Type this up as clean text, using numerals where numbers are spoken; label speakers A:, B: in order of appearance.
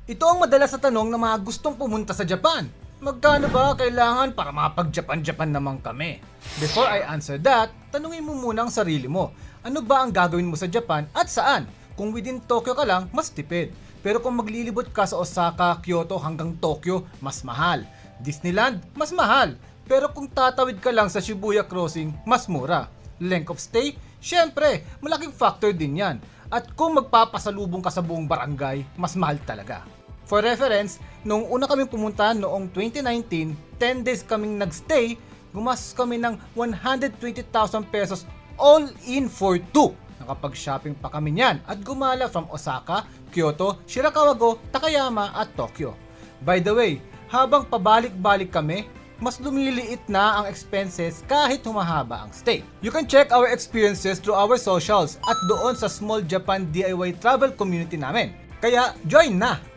A: Ito ang madalas na tanong ng mga gustong pumunta sa Japan. Magkano ba kailangan para makapag-Japan-Japan naman kami? Before I answer that, tanungin mo muna ang sarili mo. Ano ba ang gagawin mo sa Japan at saan? Kung within Tokyo ka lang, mas tipid. Pero kung maglilibot ka sa Osaka, Kyoto hanggang Tokyo, mas mahal. Disneyland, mas mahal. Pero kung tatawid ka lang sa Shibuya Crossing, mas mura. Length of stay? Syempre, malaking factor din yan. At kung magpapasalubong ka sa buong barangay, mas mahal talaga. For reference, noong una kaming pumunta noong 2019, 10 days kaming nagstay, gumastos kami ng 120,000 pesos all in for 2. Nakapag-shopping pa kami niyan at gumala from Osaka, Kyoto, Shirakawa-go, Takayama at Tokyo. By the way, habang pabalik-balik kami, mas lumiliit na ang expenses kahit humahaba ang stay. You can check our experiences through our socials at doon sa Small Japan DIY travel community namin. Kaya join na!